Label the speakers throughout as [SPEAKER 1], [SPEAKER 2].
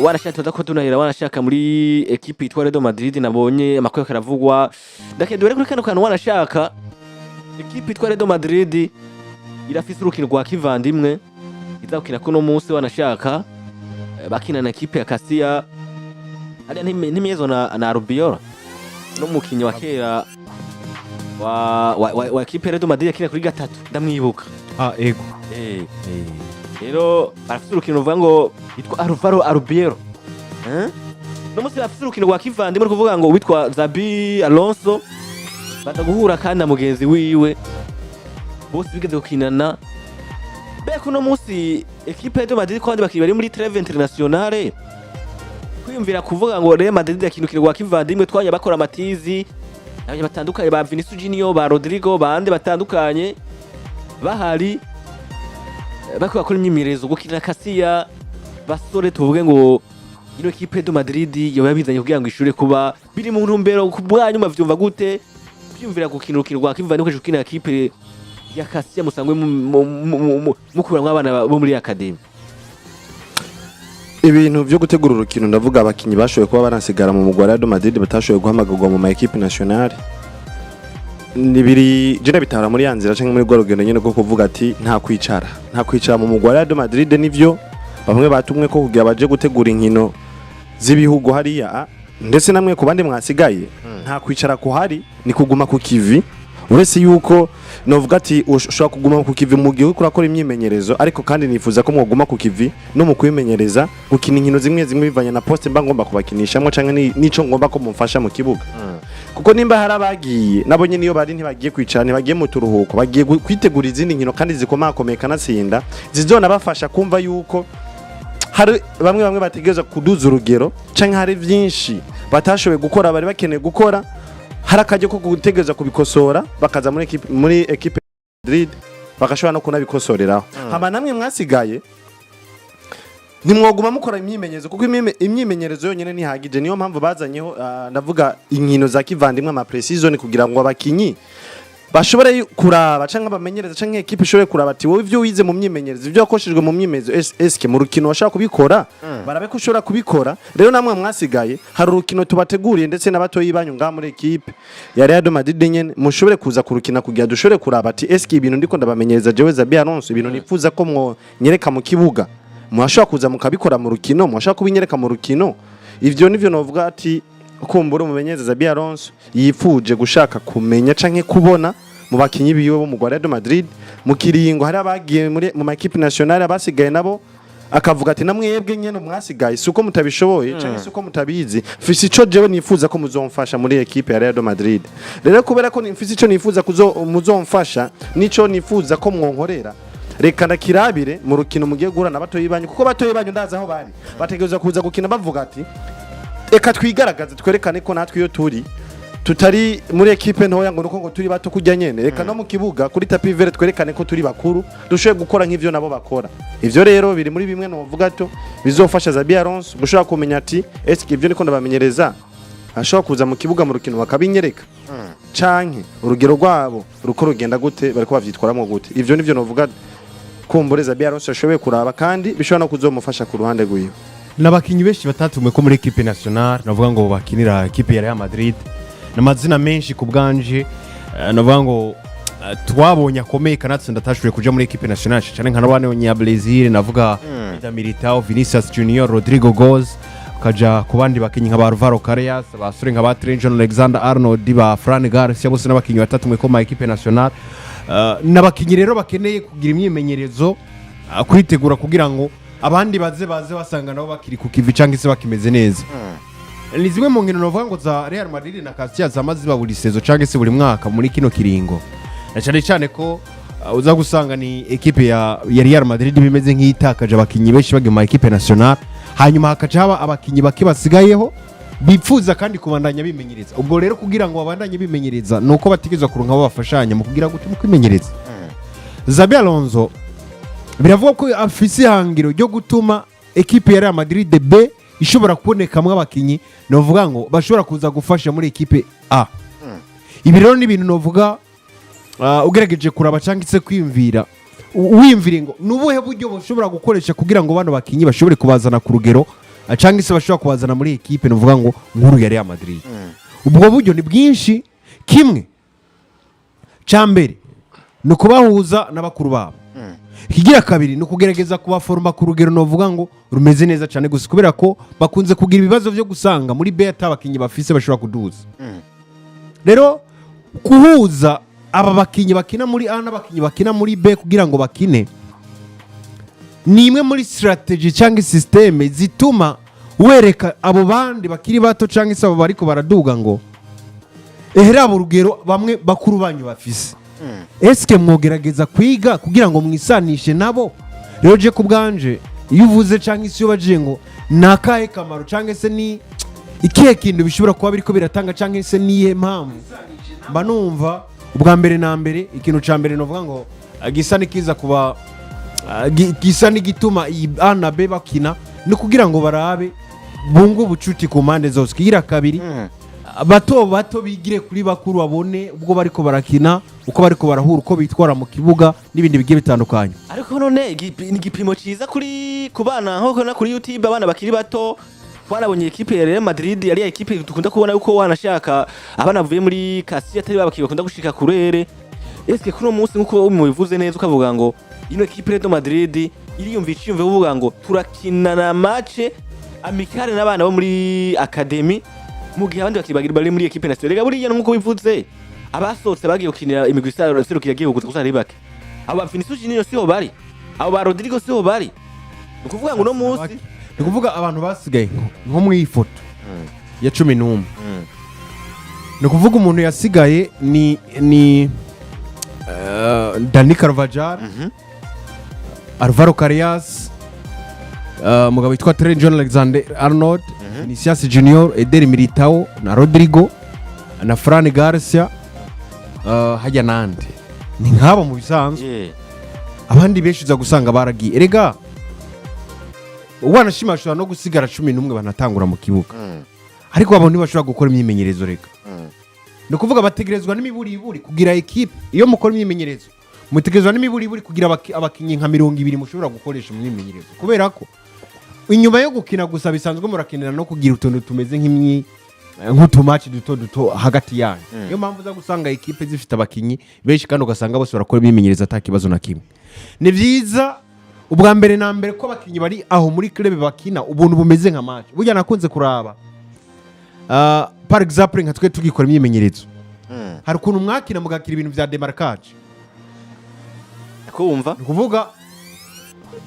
[SPEAKER 1] wanashaka ko tunahera wanashaka muri equipe yitwa Real Madrid nabonye amakuru karavugwa ndakendure kuri kano kantu wanashaka equipe yitwa Real Madrid irafise urukino rwa kivandimwe izakina kuno munsi wanashaka bakina na equipe ya Castilla ari ntimezo na Rubiora no mukinyi wa kera wa equipe Real Madrid yakina kuri gatatu ndamwibuka
[SPEAKER 2] ego
[SPEAKER 1] rero barafise urukino ruvuga ngo yitwa Alvaro Rubiero no munsi barafise urukino rwa kivandimwe kuvuga ngo witwa Xabi Alonso bataguhura kandi na mugenzi wiwe bose bigeze gukinana beko no munsi equipe ya Real Madrid kandi bakiri bari muri trêve internationale kwiyumvira kuvuga ngo Real Madrid yakinukira rwa kivandimwe twanya bakora amatizi abanye batandukanye ba Vinicius Junior ba Rodrigo bande batandukanye bahari bako bakora imyimenyerezo gukina Castilla basore tuvuge ngo ino equipe ya Madrid yoba bizanye kugira ngo ishure kuba biri mu ntumbero kubwanyuma vyumva gute byumvira gukinukira rwa kivandimwe kujukina equipe ya Castilla musangwe mukura mw'abana bo muri academy
[SPEAKER 3] ibintu byo gutegura urukino ndavuga abakinyi bashoboye kuba baransigara mu mugwa Real Madrid batashoboye guhamagurwa mu ma equipe nationale nibiri jena bitara muri yanzira canke muri gwa rugendo nyene ko kuvuga ati nta kwicara mu mugwa Real Madrid nivyo bamwe batumwe ko kugira baje gutegura inkino z'ibihugu hariya ndetse namwe ku bandi mwasigaye nta kwicara ko hari ni kuguma ku kivi uretse yuko novuga ati ushobora kuguma ku kivi mu gihe urakora imyimenyerezo ariko kandi nifuza ko mwoguma ku kivi no mu kwimenyereza gukina inkino zimwe bivanye na poste mba ngomba kubakinishamo canke nico ngomba ko mumfasha mu kibuga kuko nimba harabagiye nabonye niyo bari ntibagiye kwicara ntibagiye mu turuhuko bagiye kwitegura izindi nkino kandi zikomakomeka natsinda zizona bafasha kumva yuko hari bamwe bategeza kuduza urugero canke hari vyinshi batashoboye gukora bari bakeneye gukora harakaje ko gutegeza kubikosora bakaza muri equipe Madrid bakashobora no kunabikosoreraho hama namwe mwasigaye nimwoguma mukora imyimenyerezo kuko imyimenyerezo yonyene ntihagije niyo mpamvu bazanyeho ndavuga inkino za kivandimwe ama precision kugira ngo abakinyi bashobore kuraba canke bamenyereza canke equipe ishobore kuraba ati wowe ivyo wize mu myimenyerezo ivyo wakoshejwe mu myimenyerezo eske mu rukino washaka kubikora barabe ko ushobora kubikora rero namwe mwasigaye hari urukino tubateguriye ndetse n'abato yibanyu nga muri equipe ya Real Madrid nyene mushobore kuza kurukina kugira dushobore kuraba ati eske ibintu ndiko ndabamenyereza jewe Xabi Alonso ibintu nifuza ko mwo nyereka mu kibuga mwashaka kuza mukabikora mu rukino mwashaka kubinyereka mu rukino ivyo nivyo novuga ati kumbura umumenyereza Xabi Alonso yifuje gushaka kumenya canke kubona mu bakinyi biwe bo mu Real Madrid mu kiringo hari abagiye mu ma equipe nationale abasigaye nabo akavuga ati namwebwe nyene mwasigaye suko mutabishoboye canke suko mutabizi fisi ico jewe nifuza ko muzomfasha muri equipe ya Real Madrid rero kubera ko nifisi ico nifuza muzomfasha nico nifuza ko mwonkorera reka ndakirabire mu rukino mugiye gurana bato yibanyu kuko bato yibanyu ndaza aho bari bategeza kuza gukina bavuga ati eka twigaragaze twerekane ko natwe iyo tutari muri equipe ntoya ngo nuko ngo turi bato kujya nyene reka no mu kibuga kuri tapi vert twerekane ko turi bakuru dushoboye gukora nk'ivyo nabo bakora ivyo rero biri muri bimwe no vuga to bizofasha Xabi Alonso gushaka kumenya ati eske ivyo niko ndabamenyereza ashobora kuza mu kibuga mu rukino bakabinyereka canke urugero rwabo ruko rugenda gute bariko bavyitwaramo gute ivyo nivyo no vuga kumbure Xabi Alonso ashoboye kuraba kandi bishobora no kuzomufasha ku ruhande rwiwe
[SPEAKER 2] n'abakinyi benshi batatumwe ko muri equipe nationale navuga ngo bakinira equipe ya Real Madrid namazina menshi ku bwanje navuga ngo twabonye akomeye kanatse ndatashuye kuja muri equipe nationale cyane nka nabane nya Brazil navuga Militao Vinicius Junior Rodrigo Goes kaja ku bandi bakinyi nka Alvaro Carreras basure nka Trent Alexander Arnold ba Fran Garcia bose n'abakinyi batatumwe ko ma equipe nationale n'abakinyi rero bakeneye kugira imyimenyerezo kwitegura kugira ngo abandi baze basanga nabo bakiri ku kivi cyangwa se bakimeze neza ni zimwe mu nkino novuga ngo za Real Madrid na Castilla zamaze buri sezo cyangwa se buri mwaka muri kino kiringo na cyane ko uza gusanga ni equipe ya Real Madrid bimeze nk'itakaje abakinyi benshi bage mu equipe nationale hanyuma hakaca haba abakinyi bake basigayeho bipfuza kandi kubandanya bimenyereza ubwo rero kugira ngo babandanye bimenyereza nuko batigezwa kuronka abo bafashanya mu kugira gute mu kwimenyereza Xabi Alonso biravuga ko afise hangiro ryo gutuma equipe ya Real Madrid B ishobora kubonekamwe abakinyi novuga ngo bashobora kuza gufasha muri equipe A ibi rero ni ibintu novuga ugerageje kuraba cyangitse kwimvira wimvire ngo nubuhe buryo bushobora gukoresha kugira ngo bano bakinyi bashobore kubazana ku rugero cyangwa se bashobora kubazana muri ekipe nuvuga ngo nkuru ya Real Madrid. Ubwo buryo ni bwinshi. Kimwe cyambere ni ukubahuza n'abakuru babo. Kigira kabiri ni ukugerageza kubaforma ku rugero novuga ngo rumeze neza cyane gusa kubera ko bakunze kugira ibibazo byo gusanga muri beta abakinyi bafise bashobora kuduza. Rero kuhuza aba bakinyi bakina muri A n'abakinyi bakina muri B kugira ngo bakine ni imwe muri strategy cyangwa systeme zituma wereka abo bandi bakiri bato cyangwa se abo bariko baraduga ngo ehera urugero bamwe bakuru banyu bafise. Eske mwogerageza kwiga kugira ngo mwisanishe nabo. Rero je kubganje iyo uvuze cyangwa isi yobaje ngo nakahe kamaro cyangwa se ni ikihe kintu bishobora kuba biriko biratanga cyangwa se niye mpamvu mba numva ubwa mbere na mbere ikintu ca mbere novuga ngo gisa nikiza kuba gisa nigituma iyi A na B bakina no kugira ngo barabe bungu ubucuti ku mpande zose. Kigira kabiri bato bato bigire kuri bakuru babone ubwo bariko barakina uko bariko barahura uko bitwara mu kibuga n'ibindi bigiye bitandukanye.
[SPEAKER 1] Ariko none ni igipimo ciza kuri kubana nko na kuri YouTube abana bakiri bato twanabonye ekipe ya Real Madrid yari ekipe dukunda kubona yuko wanashaka abana bavuye muri Castilla atari babakiri bakunda gushika kurere. Eske kuno munsi nkuko mubivuze neza ukavuga ngo ino ekipe ya Madrid iriyumvisha yumve uvuga ngo turakinana match amicale n'abana bo muri academy mu gihe abandi bakiri bari muri ekipe nationale. Rega buriya nkuko bivuze abasohotse bagiye gukinira imigwi serukira giye gusa ari bake. Aba Vinicius Junior siho bari, abo ba Rodrigo siho bari. Nukuvuga ngo no munsi
[SPEAKER 2] nukuvuga abantu basigaye nko mu ifoto ya 11. Nukuvuga umuntu yasigaye ni Dani Carvajal, Alvaro Carreras, mugabo witwa Trent Alexander-Arnold, Vinicius Junior, Eder Militao na Rodrigo na Fran Garcia, hajya nande ni nk'abo mu bisanzwe. Abandi benshi uza gusanga baragiye. Erega wanashimashura no gusigara 11 banatangura mu kibuga, ariko abo ntibashobora gukora imyimenyerezo. Rega no kuvuga bategerezwa n'imiburiburi kugira equipe. Iyo mukora imyimenyerezo mutegerezwa n'imiburiburi kugira abakinyi nka 200 mushobora gukoresha mu myimenyerezo, kubera ko inyuma yo gukina gusa bisanzwe murakenera no kugira utuntu tumeze nk'utumatch duto hagati yanyu. Iyo mpamvu za gusanga equipe zifite abakinyi benshi kandi ugasanga bose barakora imyimenyerezo atakibazo na kimwe. Ni byiza ubwa mbere na mbere ko abakinyi bari aho muri club bakina ubuntu bumeze nka match. Burya nakunze kuraba par exemple nka twe tugikora imyimenyerezo hari ukuntu mwakina mugakira ibintu vya demarcage
[SPEAKER 1] kumva
[SPEAKER 2] kuvuga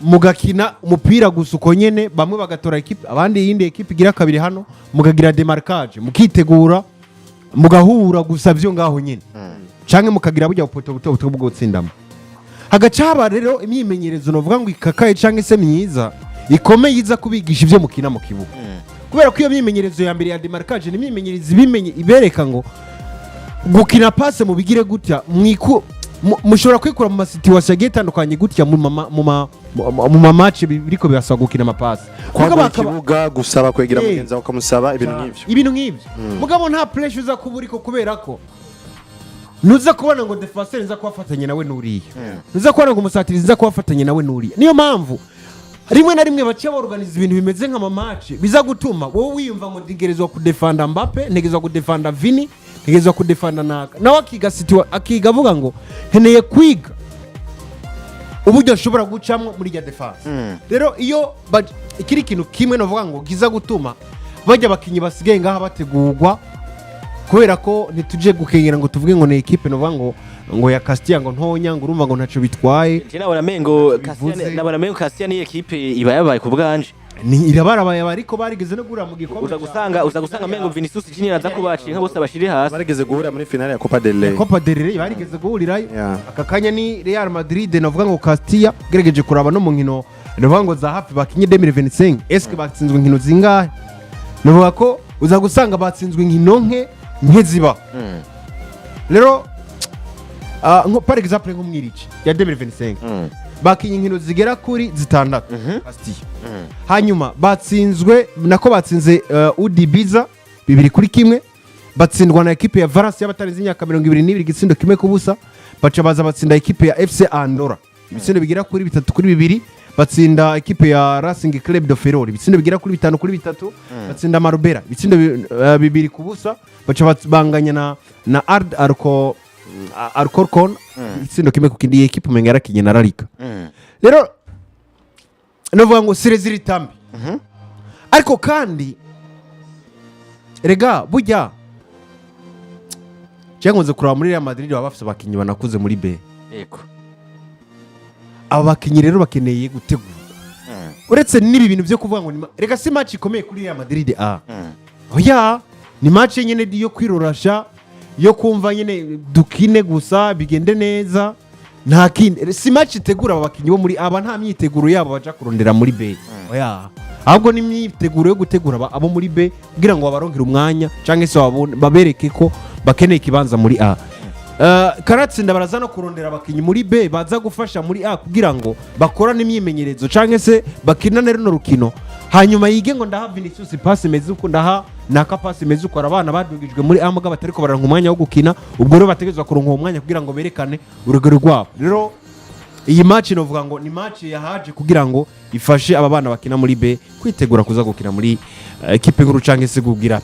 [SPEAKER 2] mugakina umupira gusa uko nyene, bamwe bagatora equipe abandi yindi equipe igira kabiri hano mugagira demarcage mukitegura mugahura gusa byo ngaho nyene canke mukagira burya buto bwo gutsindamo. Hagacaba rero imyimenyerezo novuga ngo ikakaye canke se myiza ikomeye iza kubigisha ivyo mukina mu kibuga, kubera ko iyo myimenyerezo ya mbere ya demarcage ni imyimenyerezo bimenye ibereka ngo gukina passe mu bigire gutya mushobora kwikura mu masituwasiyo agiye atandukanye gutya mu match biriko birasaba gukina amapasi
[SPEAKER 3] kwa kibuga gusaba kwegera mugenzi wawe ukamusaba
[SPEAKER 2] ibintu nk'ivyo. Mugabo nta pressure uza kuburiko kubera ko nuza kubona ngo defenseur nza kubafatanya nawe nuriya, nuza kubona ngo umusatirizi nza kubafatanya nawe nuriya. Niyo mpamvu rimwe na rimwe baciye organize ibintu bimeze nk'ama match biza gutuma wowe wiyumva ngo ntegerezwa kudefenda Mbappe, ntegerezwa kudefenda Vini, ntegerezwa kudefenda Naka, nawe akiga avuga ngo nkeneye kwiga uburyo ashobora gucamwo muri ya defense. Rero iyo ikiri kintu kimwe novuga ngo giza gutuma bajya abakinyi basigaye ngaha bategurwa, kubera ko ntituje gukengera ngo tuvuge ngo ni equipe novuga ngo ya Castilla ngo ntonya ngo urumva ngo ntaco bitwaye.
[SPEAKER 1] Nabona mengo Castilla ni equipe iba yabaye ku bwanje
[SPEAKER 2] ni irabarabaye ariko barigeze no gura mu gikombe.
[SPEAKER 1] Uza gusanga mengo Vinicius Junior aza kubaci nka bose bashiri hasi.
[SPEAKER 3] Barigeze guhura muri finale ya Copa del Rey.
[SPEAKER 2] Barigeze guhurirayo. Aka kanya ni Real Madrid navuga ngo Castilla gerageje kuraba no mu nkino navuga ngo za hafi bakinye 2025 eske batsinzwe inkino zingahe. Navuga ko uza gusanga batsinzwe inkino nke ziba. Rero nko par exemple nko mwirici ya 2025 bakinye inkino zigera kuri zitandatu Castilla. Hanyuma batsinzwe batsinze Udibiza 2-1, batsindwa na equipe ya Valence y'abatarenze imyaka 22 igitsindo kimwe kubusa, baca baza batsinda equipe ya FC Andorra ibitsindo bigera kuri 3-2, batsinda ekipe ya Racing Club de Ferrol ibitsindo bigera kuri 5-3 batsinda Marubera ibitsindo 2-0 baca banganya na Arakoresha ibitsindo kimwe ku kindi ekipe Menya yarakinye na Rarika rero novuga ngo sireziri tambi ariko kandi rega burya cyangoze kuraba muri Real Madrid baba bafite abakinyi banakuze muri B
[SPEAKER 1] yego
[SPEAKER 2] aba bakinyi rero bakeneye gutegura uretse n'ibi bintu byo kuvuga ngo rega si match ikomeye kuri Real Madrid oya ni match nyene yo kwirorasha yo kumva nyene dukine gusa bigende neza nta kindi si match itegura aba bakinyi bo muri aba nta myiteguro yabo baja kurondera muri B oya ahubwo ni myiteguro yo gutegura abo muri B kugira ngo babaronkere umwanya canke se babereke ko bakeneye ikibanza muri A karatsinda baraza no kurondera abakinyi muri B baza gufasha muri A kugira ngo bakorane imyimenyerezo canke se bakinane rino rukino hanyuma yige ngo ndaha Vinicius pass meze uko ndaha naka pass meze uko abana badugijwe muri A muga batariko baranka umwanya wo gukina ubwo rero bategezwa kuronka uwo mwanya kugira ngo berekane urugero rwabo rero iyi match novuga ngo ni match yahaje kugira ngo ifashe aba bana bakina muri B kwitegura kuza gukina muri equipe nkuru canke se kugira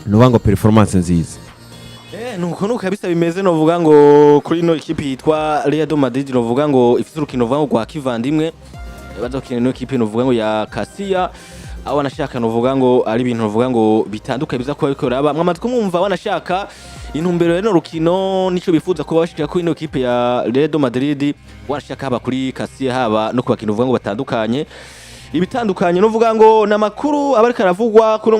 [SPEAKER 2] novuga ngo performance nziza
[SPEAKER 1] nuko kabisa bimeze novuga ngo kuri no equipe yitwa Real Madrid novuga ngo ifite urukino novuga ngo rwa kivandimwe bazokina no equipe novuga ngo ya Castilla aho wanashaka novuga ngo ari ibintu novuga ngo bitandukanye biza kuba bikora mwamaze kumwumva wanashaka intumbero rero rukino nico bifuza kuba bashikira kuri no equipe ya Real Madrid wanashaka haba kuri Castilla haba no kubakina novuga ngo batandukanye ibitandukanye novuga ngo namakuru abarika aravugwa kuri